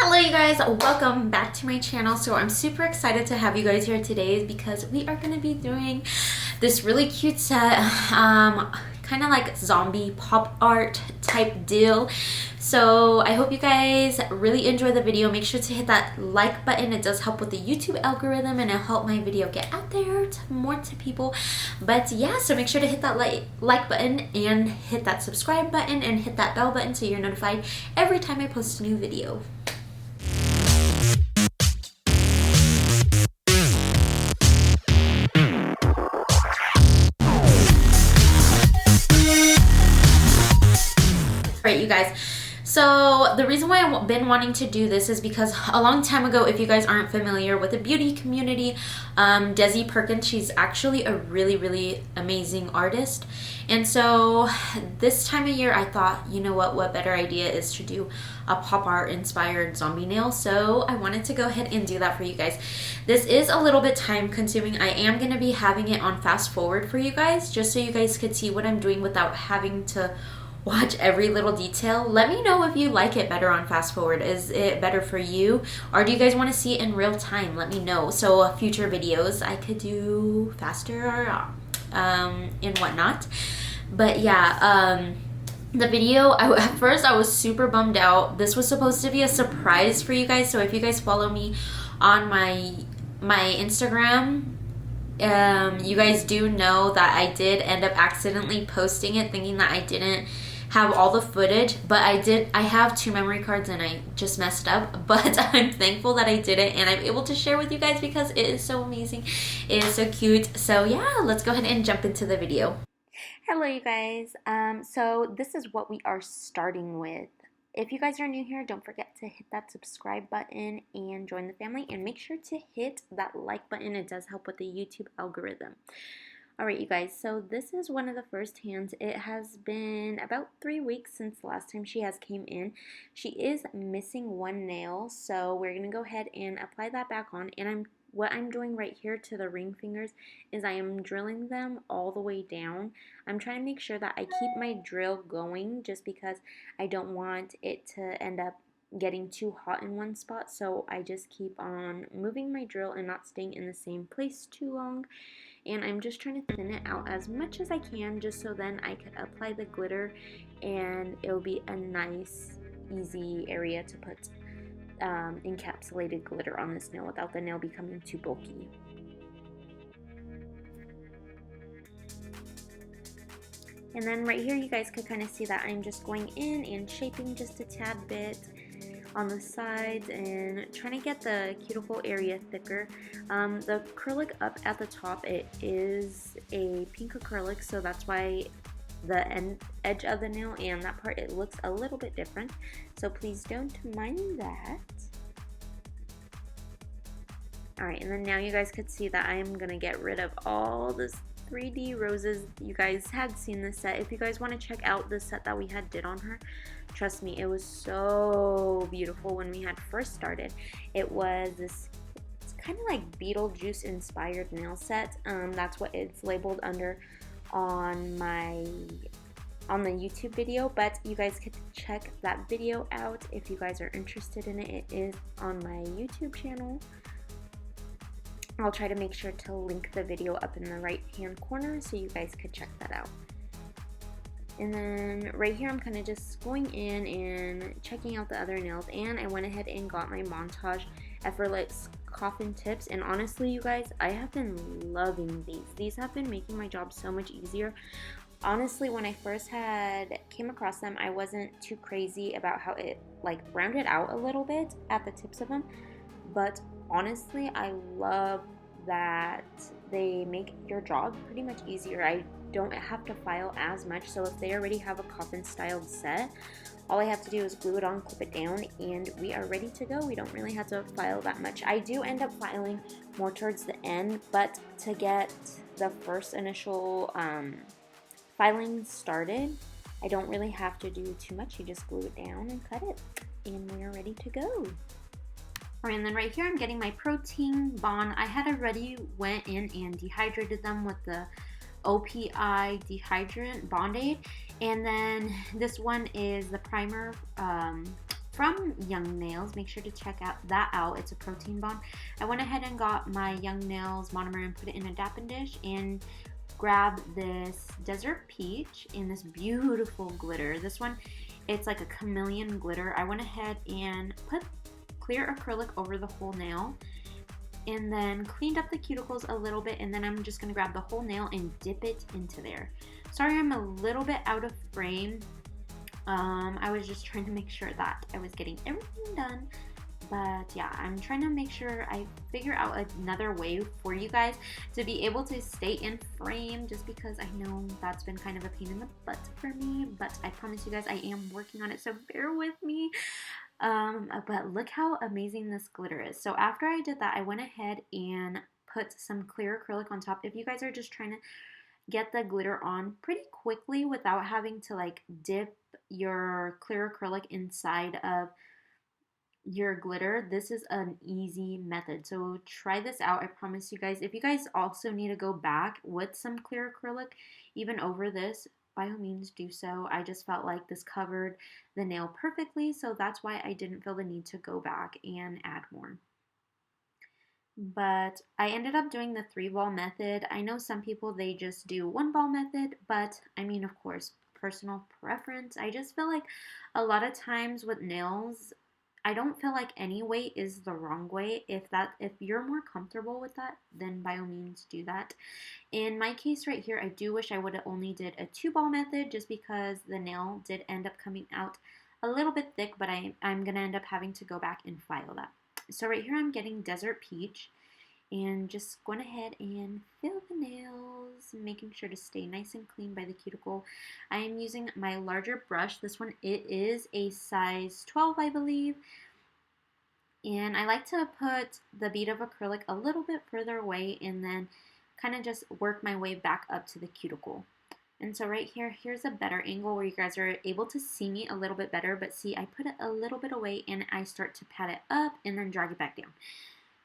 Hello you guys, welcome back to my channel. So I'm super excited to have you guys here today because we are going to be doing this really cute set, kind of like zombie pop art type deal. So I hope you guys really enjoy the video. Make sure to hit that like button. It does help with the YouTube algorithm and it'll help my video get out there to people. But yeah, so make sure to hit that like button and hit that subscribe button and hit that bell button so you're notified every time I post a new video. Right, you guys, so the reason why I've been wanting to do this is because a long time ago, if you guys aren't familiar with the beauty community, Desi Perkins, she's actually a really amazing artist. And so this time of year I thought, you know what better idea is to do a pop art inspired zombie nail. So I wanted to go ahead and do that for you guys. This is a little bit time consuming. I am going to be having it on fast forward for you guys, just so you guys could see what I'm doing without having to watch every little detail. Let me know if you like it better on fast forward. Is it better for you, or do you guys want to see it in real time? Let me know, so future videos I could do faster and whatnot. But yeah, the video, at first I was super bummed out. This was supposed to be a surprise for you guys, so if you guys follow me on my Instagram, you guys do know that I did end up accidentally posting it thinking that I didn't have all the footage, but I have 2 memory cards and I just messed up. But I'm thankful that I did it and I'm able to share with you guys because it is so amazing. It is so cute. So yeah, let's go ahead and jump into the video. Hello you guys, so this is what we are starting with. If you guys are new here, don't forget to hit that subscribe button and join the family, and make sure to hit that like button. It does help with the YouTube algorithm. Alright you guys, so this is one of the first hands. It has been about 3 weeks since the last time she has came in. She is missing 1 nail, so we're going to go ahead and apply that back on. And what I'm doing right here to the ring fingers is I am drilling them all the way down. I'm trying to make sure that I keep my drill going just because I don't want it to end up getting too hot in one spot. So I just keep on moving my drill and not staying in the same place too long. And I'm just trying to thin it out as much as I can, just so then I could apply the glitter and it'll be a nice, easy area to put encapsulated glitter on this nail without the nail becoming too bulky. And then right here you guys could kind of see that I'm just going in and shaping just a tad bit on the sides and trying to get the cuticle area thicker. The acrylic up at the top, it is a pink acrylic, so that's why the edge of the nail and that part, it looks a little bit different, so please don't mind that. Alright, and then now you guys could see that I am going to get rid of all this 3D roses. You guys had seen this set. If you guys want to check out the set that we did on her, trust me, it was so beautiful when we had first started. It was this, it's kind of like Beetlejuice inspired nail set. That's what it's labeled under on the YouTube video, but you guys could check that video out if you guys are interested in it. It is on my YouTube channel. I'll try to make sure to link the video up in the right hand corner so you guys could check that out. And then right here I'm kind of just going in and checking out the other nails, and I went ahead and got my Montage Effortless Coffin tips. And honestly you guys, I have been loving these. These have been making my job so much easier. Honestly, when I first came across them, I wasn't too crazy about how it like rounded out a little bit at the tips of them, but honestly I love that they make your job pretty much easier. I don't have to file as much, so if they already have a coffin styled set, all I have to do is glue it on, clip it down, and we are ready to go. We don't really have to file that much. I do end up filing more towards the end, but to get the first initial filing started, I don't really have to do too much. You just glue it down and cut it, and we are ready to go. Alright, and then right here I'm getting my protein bond. I had already went in and dehydrated them with the OPI dehydrant Bond-Aid, and then this one is the primer from Youngnails. Make sure to check that out. It's a protein bond. I went ahead and got my Youngnails monomer and put it in a dapping dish and grab this Desert Peach in this beautiful glitter. This one, it's like a chameleon glitter. I went ahead and put clear acrylic over the whole nail and then cleaned up the cuticles a little bit, and then I'm just gonna grab the whole nail and dip it into there. Sorry I'm a little bit out of frame. I was just trying to make sure that I was getting everything done. But yeah, I'm trying to make sure I figure out another way for you guys to be able to stay in frame, just because I know that's been kind of a pain in the butt for me. But I promise you guys I am working on it, so bear with me. But look how amazing this glitter is. So after I did that, I went ahead and put some clear acrylic on top. If you guys are just trying to get the glitter on pretty quickly without having to like dip your clear acrylic inside of your glitter, this is an easy method. So try this out. I promise you guys. If you guys also need to go back with some clear acrylic even over this, by all means do so. I just felt like this covered the nail perfectly, so that's why I didn't feel the need to go back and add more. But I ended up doing the 3-ball method. I know some people, they just do 1-ball method, but I mean, of course, personal preference. I just feel like a lot of times with nails, I don't feel like any way is the wrong way. If you're more comfortable with that, then by all means do that. In my case right here, I do wish I would have only did a 2-ball method, just because the nail did end up coming out a little bit thick, but I'm gonna end up having to go back and file that. So right here I'm getting Desert Peach and just going ahead and fill the nails, making sure to stay nice and clean by the cuticle. I am using my larger brush. This one, it is a size 12, I believe. And I like to put the bead of acrylic a little bit further away and then kind of just work my way back up to the cuticle. And so right here, here's a better angle where you guys are able to see me a little bit better. But see, I put it a little bit away and I start to pat it up and then drag it back down.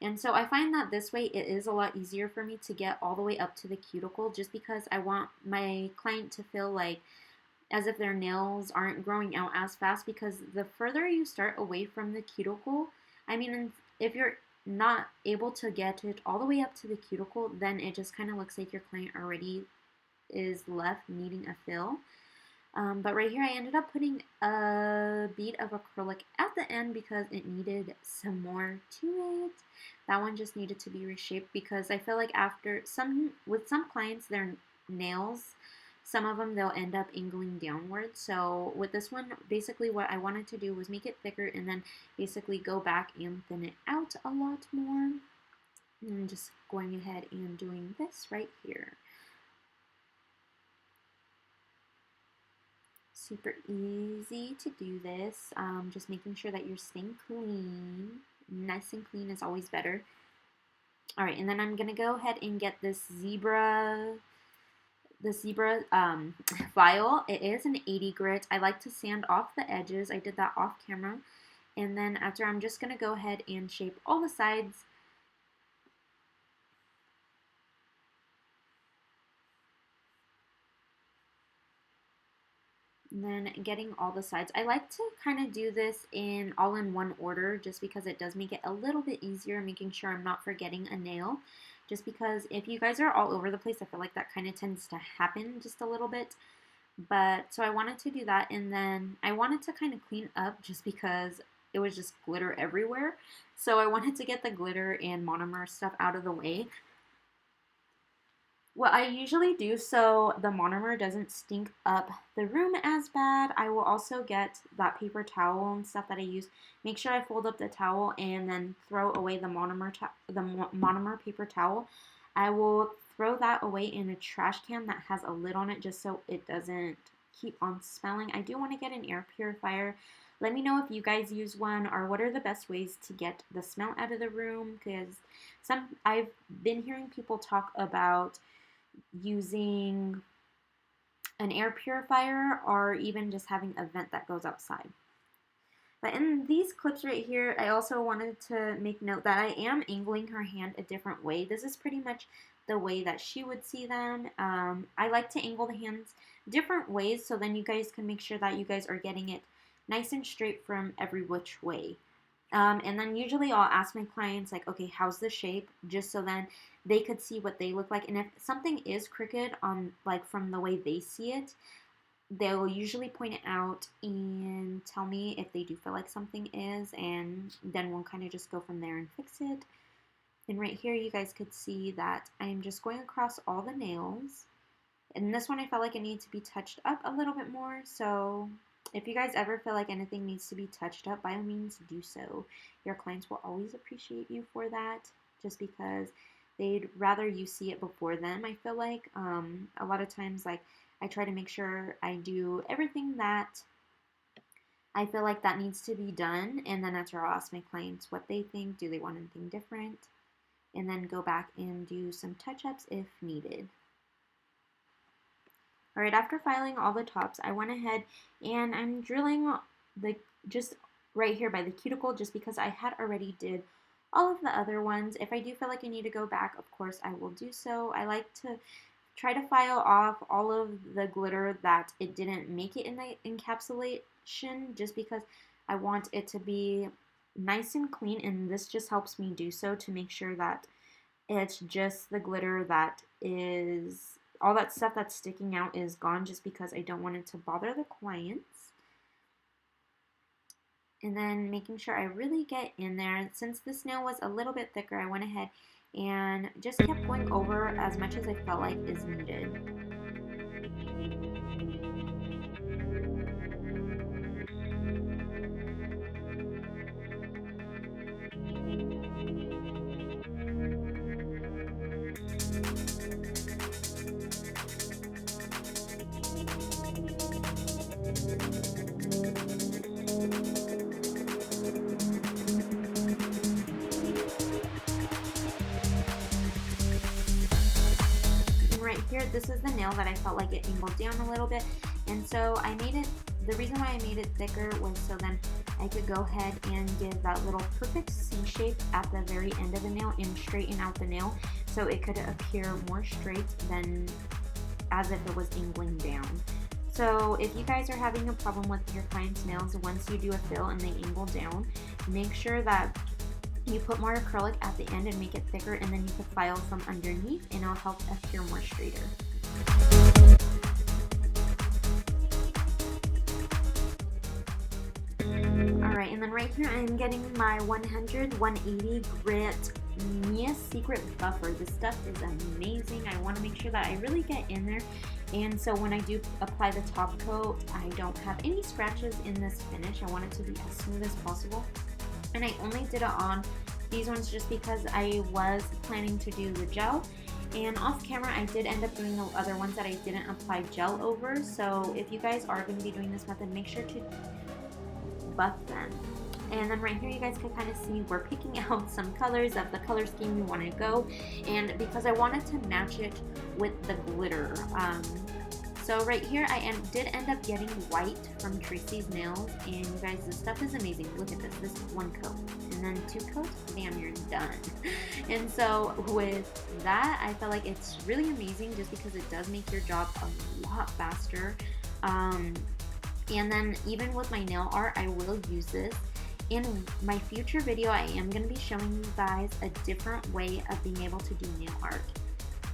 And so I find that this way it is a lot easier for me to get all the way up to the cuticle, just because I want my client to feel like as if their nails aren't growing out as fast, because the further you start away from the cuticle, I mean, if you're not able to get it all the way up to the cuticle, then it just kind of looks like your client already is left needing a fill. But right here I ended up putting a bead of acrylic at the end because it needed some more to it. That one just needed to be reshaped, because I feel like with some clients, their nails, some of them, they'll end up angling downwards. So with this one, basically what I wanted to do was make it thicker and then basically go back and thin it out a lot more. And I'm just going ahead and doing this right here. Super easy to do this. Just making sure that you're staying clean. Nice and clean is always better. All right, and then I'm gonna go ahead and get this zebra file. It is an 80 grit. I like to sand off the edges. I did that off camera. And then after, I'm just gonna go ahead and shape all the sides. And then getting all the sides. I like to kind of do this all in one order, just because it does make it a little bit easier, making sure I'm not forgetting a nail. Just because if you guys are all over the place, I feel like that kind of tends to happen just a little bit. But so I wanted to do that, and then I wanted to kind of clean up just because it was just glitter everywhere. So I wanted to get the glitter and monomer stuff out of the way. What I usually do so the monomer doesn't stink up the room as bad, I will also get that paper towel and stuff that I use. Make sure I fold up the towel and then throw away the monomer paper towel. I will throw that away in a trash can that has a lid on it, just so it doesn't keep on smelling. I do want to get an air purifier. Let me know if you guys use one, or what are the best ways to get the smell out of the room, because I've been hearing people talk about using an air purifier, or even just having a vent that goes outside. But in these clips right here, I also wanted to make note that I am angling her hand a different way. This is pretty much the way that she would see them. I like to angle the hands different ways, so then you guys can make sure that you guys are getting it nice and straight from every which way. And then usually I'll ask my clients like, okay, how's the shape? Just so then they could see what they look like. And if something is crooked on like from the way they see it, they'll usually point it out and tell me if they do feel like something is, and then we'll kind of just go from there and fix it. And right here you guys could see that I'm just going across all the nails. And this one I felt like it needs to be touched up a little bit more, so if you guys ever feel like anything needs to be touched up, by all means do so. Your clients will always appreciate you for that, just because they'd rather you see it before them. I feel like a lot of times, like, I try to make sure I do everything that I feel like that needs to be done, and then after I'll ask my clients what they think, do they want anything different, and then go back and do some touch-ups if needed. Alright, after filing all the tops, I went ahead and I'm drilling just right here by the cuticle, just because I had already did all of the other ones. If I do feel like I need to go back, of course I will do so. I like to try to file off all of the glitter that it didn't make it in the encapsulation, just because I want it to be nice and clean, and this just helps me do so to make sure that it's just the glitter that is, all that stuff that's sticking out is gone, just because I don't want it to bother the clients. And then making sure I really get in there. Since this nail was a little bit thicker, I went ahead and just kept going over as much as I felt like is needed. Here, this is the nail that I felt like it angled down a little bit, and so I made it, the reason why I made it thicker was so then I could go ahead and give that little perfect C shape at the very end of the nail and straighten out the nail so it could appear more straight than as if it was angling down. So if you guys are having a problem with your client's nails, once you do a fill and they angle down, make sure that you put more acrylic at the end and make it thicker, and then you can file from underneath and it'll help appear more straighter. Alright, and then right here I'm getting my 100-180 grit Mia Secret Buffer. This stuff is amazing. I want to make sure that I really get in there, and so when I do apply the top coat, I don't have any scratches in this finish. I want it to be as smooth as possible. And I only did it on these ones just because I was planning to do the gel, and off camera I did end up doing the other ones that I didn't apply gel over. So if you guys are going to be doing this method, make sure to buff them. And then right here you guys can kind of see we're picking out some colors of the color scheme we want to go, and because I wanted to match it with the glitter. So right here I did end up getting white from Tracy's Nails, and you guys, this stuff is amazing. Look at this. This is one coat, and then 2 coats, bam, you're done. And so with that, I feel like it's really amazing just because it does make your job a lot faster. And then even with my nail art, I will use this. In my future video, I am going to be showing you guys a different way of being able to do nail art.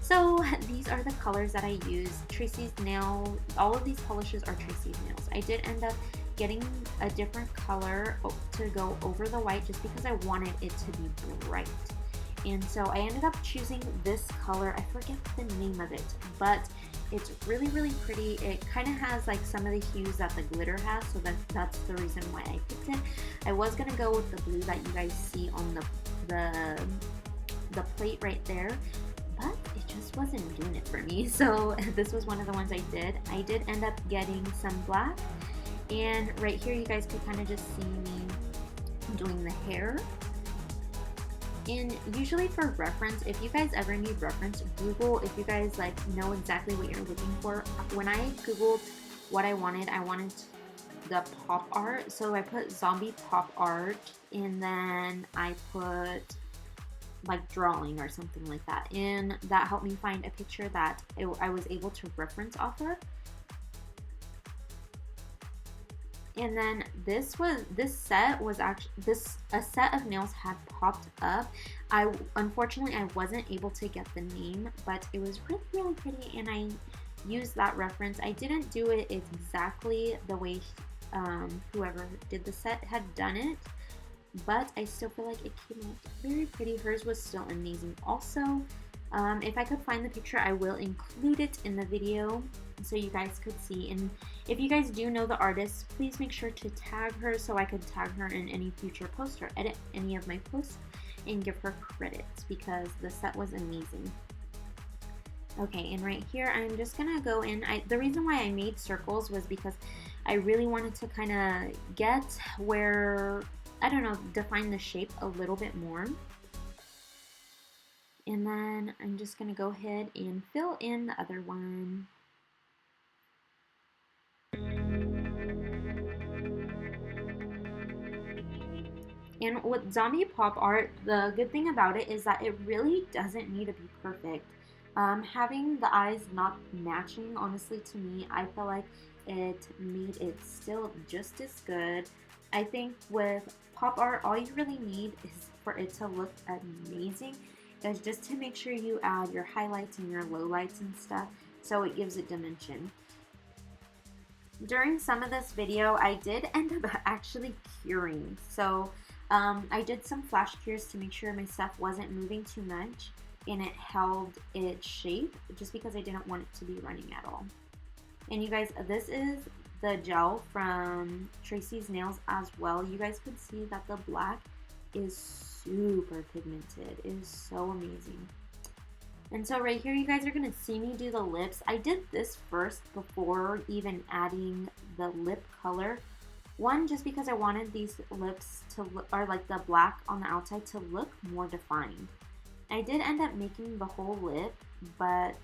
So these are the colors that I use. Tracy's Nail, all of these polishes are Tracy's Nails. I did end up getting a different color to go over the white just because I wanted it to be bright. And so I ended up choosing this color. I forget the name of it, but it's really, really pretty. It kind of has like some of the hues that the glitter has, so that's the reason why I picked it. I was going to go with the blue that you guys see on the plate right there, but it just wasn't doing it for me. So this was one of the ones I did. I did end up getting some black, and right here you guys could kind of just see me doing the hair. And usually for reference, if you guys ever need reference, Google, if you guys like know exactly what you're looking for. When I Googled what I wanted the pop art. So I put zombie pop art, and then I put like drawing or something like that, and that helped me find a picture that I was able to reference off of. And then this set was actually a set of nails had popped up. Unfortunately I wasn't able to get the name, but it was really pretty, and I used that reference. I didn't do it exactly the way whoever did the set had done it, but I still feel like it came out very pretty. Hers was still amazing also. If I could find the picture, I will include it in the video so you guys could see. And if you guys do know the artist, please make sure to tag her so I could tag her in any future post or edit any of my posts and give her credit, because the set was amazing. Okay, and right here I'm just gonna go in. The reason why I made circles was because I really wanted to kind of get where, I don't know, define the shape a little bit more. And then I'm just going to go ahead and fill in the other one. And with zombie pop art, the good thing about it is that it really doesn't need to be perfect. Having the eyes not matching, honestly, to me, I feel like it made it still just as good. I think with pop art, all you really need is for it to look amazing. Is just to make sure you add your highlights and your lowlights and stuff, so it gives it dimension. During some of this video, I did end up actually curing. So I did some flash cures to make sure my stuff wasn't moving too much and it held its shape, just because I didn't want it to be running at all. And you guys, this is the gel from Tracy's Nails as well. You guys could see that the black is super pigmented. It is so amazing. And so right here you guys are going to see me do the lips. I did this first before even adding the lip color. One, just because I wanted these lips to look, or like the black on the outside, to look more defined. I did end up making the whole lip, but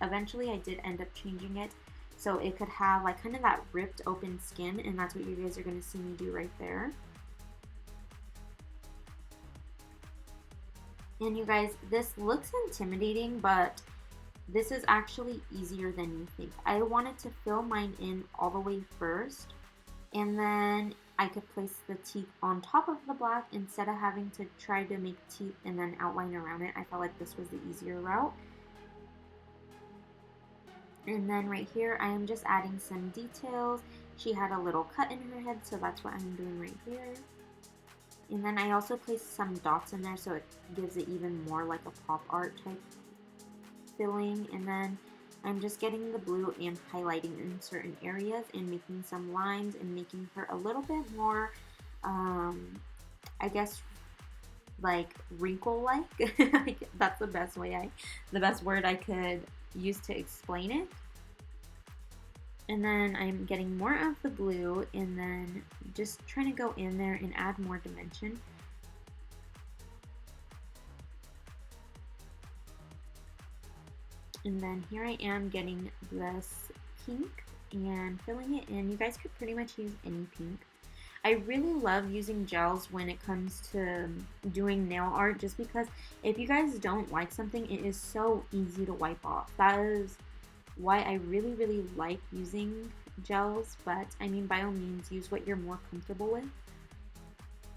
eventually I did end up changing it so it could have like kind of that ripped open skin, and that's what you guys are going to see me do right there. And you guys, this looks intimidating, but this is actually easier than you think. I wanted to fill mine in all the way first, and then I could place the teeth on top of the black instead of having to try to make teeth and then outline around it. I felt like this was the easier route. And then right here, I am just adding some details. She had a little cut in her head, so that's what I'm doing right here. And then I also placed some dots in there so it gives it even more like a pop art type filling. And then I'm just getting the blue and highlighting in certain areas and making some lines and making her a little bit more, I guess, like wrinkle-like. That's the best word I could use to explain it. And then I'm getting more of the blue and then just trying to go in there and add more dimension. And then here I am getting this pink and filling it in. You guys could pretty much use any pink. I really love using gels when it comes to doing nail art, just because if you guys don't like something, it is so easy to wipe off. That is why I really like using gels, but I mean, by all means, use what you're more comfortable with.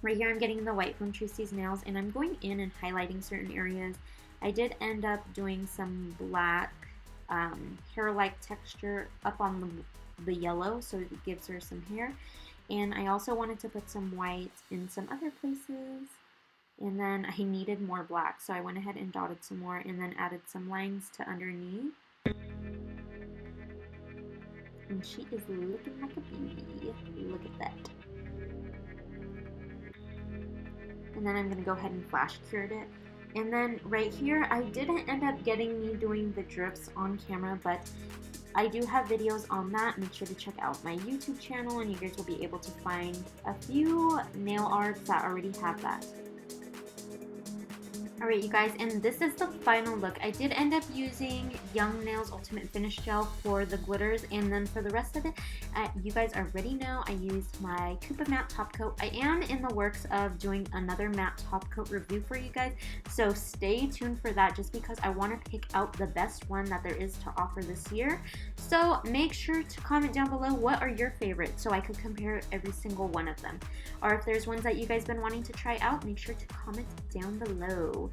Right here I'm getting the white from Tracy's Nails, and I'm going in and highlighting certain areas. I did end up doing some black hair-like texture up on the yellow, so it gives her some hair. And I also wanted to put some white in some other places. And then I needed more black, so I went ahead and dotted some more and then added some lines to underneath. And she is looking like a beauty. Look at that. And then I'm going to go ahead and flash cured it. And then right here, I didn't end up getting me doing the drips on camera, but I do have videos on that. Make sure to check out my YouTube channel and you guys will be able to find a few nail arts that already have that. Alright you guys, and this is the final look. I did end up using Youngnails Ultimate Finish Gel for the glitters, and then for the rest of it, you guys already know I used my Coupa Matte Top Coat. I am in the works of doing another matte top coat review for you guys, so stay tuned for that just because I want to pick out the best one that there is to offer this year. So make sure to comment down below what are your favorites so I could compare every single one of them. Or if there's ones that you guys been wanting to try out, make sure to comment down below.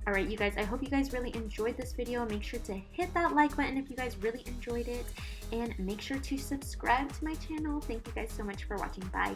Alright you guys, I hope you guys really enjoyed this video. Make sure to hit that like button if you guys really enjoyed it, and make sure to subscribe to my channel. Thank you guys so much for watching. Bye.